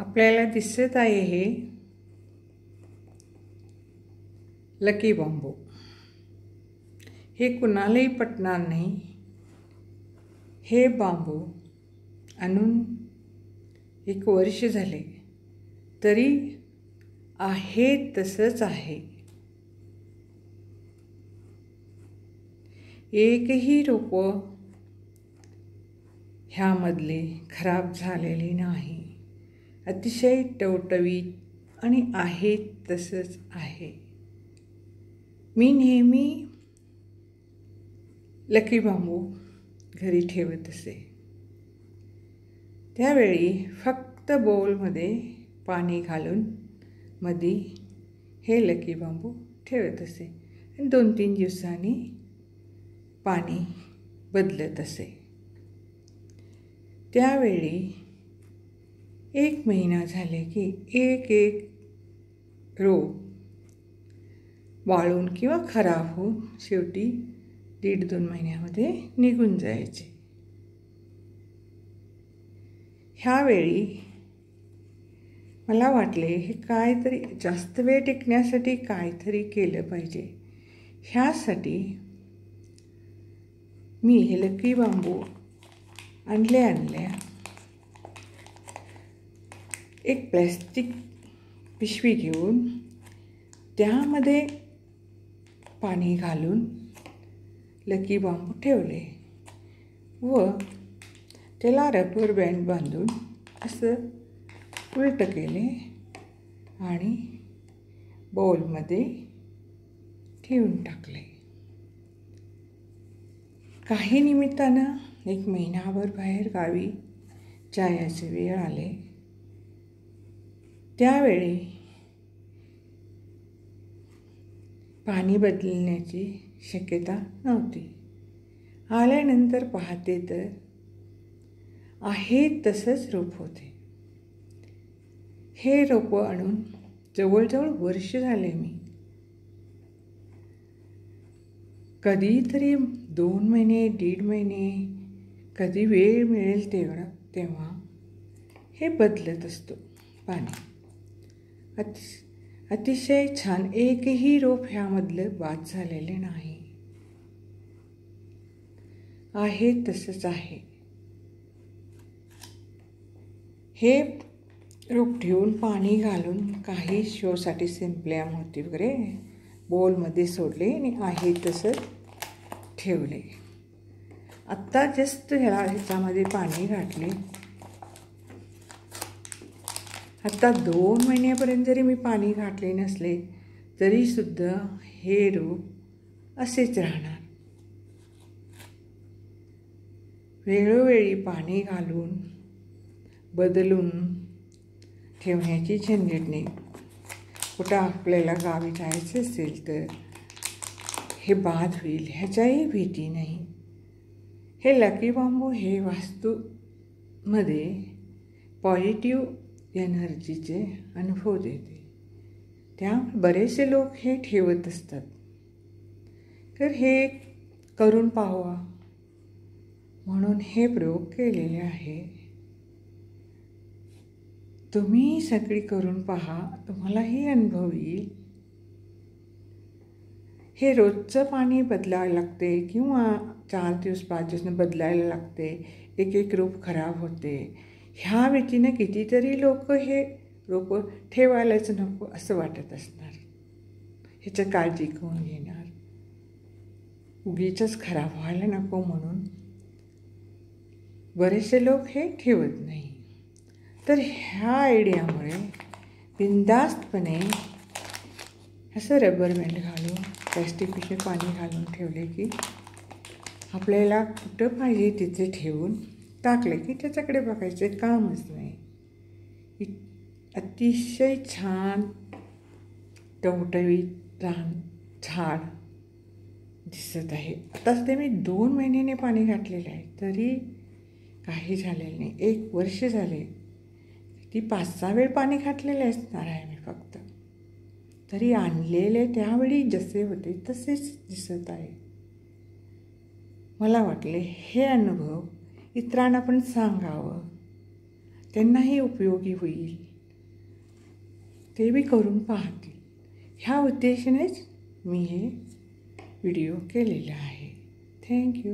आपल्याला दिसत आहे हे लकी बांबू। हे कुणालाही पटणार नाही। हे बांबू आणून 1 वर्ष झाले तरी आहे तसंच आहे। एकही रोप ह्यामधले खराब झालेले नाही। अतिशय टवटवीत आणि आहे तसंच आहे। मी नेहमी लकी बांबू घरी ठेवत असे। त्यावेळी फक्त बाउलमध्ये पाणी घालून मध्ये हे लकी बांबू ठेवत असे आणि 2-3 दिवसांनी पाणी बदलत असे। त्यावेळी 1 महिना झाले की एक रोप वाळून किंवा खराब होऊन शेवटी 1.5-2 महिन्यामध्ये निघून जायचे। ह्यावेळी मला वाटले हे काहीतरी जास्त वेळ टिकण्यासाठी काहीतरी केलं पाहिजे। ह्यासाठी मी हे लकी बांबू आणल्या एक प्लास्टिक पिशवी घेऊन त्यामध्ये पाणी घालून लकी बांबू ठेवले व त्याला रबर बँड बांधून असं उलट केले आणि बाउलमध्ये ठेवून टाकले। काही निमित्तानं 1 महिनाभर बाहेर गावी जायचे वेळ आले। त्यावेळी पाणी बदलण्याची शक्यता नव्हती। आल्यानंतर पाहते तर आहे तसंच रोप होते। हे रोप आणून जवळजवळ वर्ष झाले। मी कधीतरी 2 महिने 1.5 महिने कधी वेळ मिळेल तेव्हा हे बदलत असतो पाणी। अतिशय छान, एकही रोप ह्यामधलं बाद झालेले नाही। आहे तसंच आहे। हे रोप ठेवून पाणी घालून काही शोसाठी सिंपल्या मोती वगैरे बोलमध्ये सोडले आणि आहे तसंच ठेवले। आत्ता जस्ट ह्याच्यामध्ये पाणी घातले। आता 2 महिन्यापर्यंत जरी मी पाणी घातले नसले तरीसुद्धा हे रोप असेच राहणार। वेळोवेळी पाणी घालून बदलून ठेवण्याची झंझट नाही। कुठं आपल्याला गावी जायचं असेल तर हे बाद होईल ह्याच्याही भीती नाही। हे लकी बांबू हे वास्तूमध्ये पॉझिटिव्ह एनर्जीचे अनुभव देते। त्यामुळे बरेचसे लोक हे ठेवत असतात। तर हे करून पाहावा म्हणून हे प्रयोग केलेले आहे। तुम्ही सगळी करून पहा, तुम्हालाही अनुभव येईल। हे रोजचं पाणी बदलायला लागते किंवा 4 दिवस 5 दिवसांनी बदलायला लागते। एक रोप खराब होते। ह्या भीतीनं कितीतरी लोक हे रोप ठेवायलाच नको असं वाटत असणार। ह्याची काळजी कोण घेणार? उगीचच खराब व्हायला नको म्हणून बरेचसे लोक हे ठेवत नाही। तर ह्या आयडियामुळे बिनधास्तपणे असं रबर बँड घालून प्लास्टिक पिशवीत पाणी घालून ठेवले की आपल्याला कुठं पाहिजे तिथे ठेवून टाकले की त्याच्याकडे बघायचे कामच नाही। अतिशय छान टवटवीत झाड दिसत आहे। आताच ते मी 2 महिन्याने पाणी घातलेले आहे तरी काही झालेलं नाही। 1 वर्ष झाले। ती 5-6 वेळ पाणी घातलेले असणार आहे मी फक्त, तरी आणलेले त्यावेळी जसे होते तसेच दिसत आहे। मला वाटले हे अनुभव इतरांना पण सांगावं, त्यांनाही उपयोगी होईल। ते बी करून पाहतील. ह्या उद्देशानेच मी हे व्हिडिओ केलेला आहे. थँक्यू.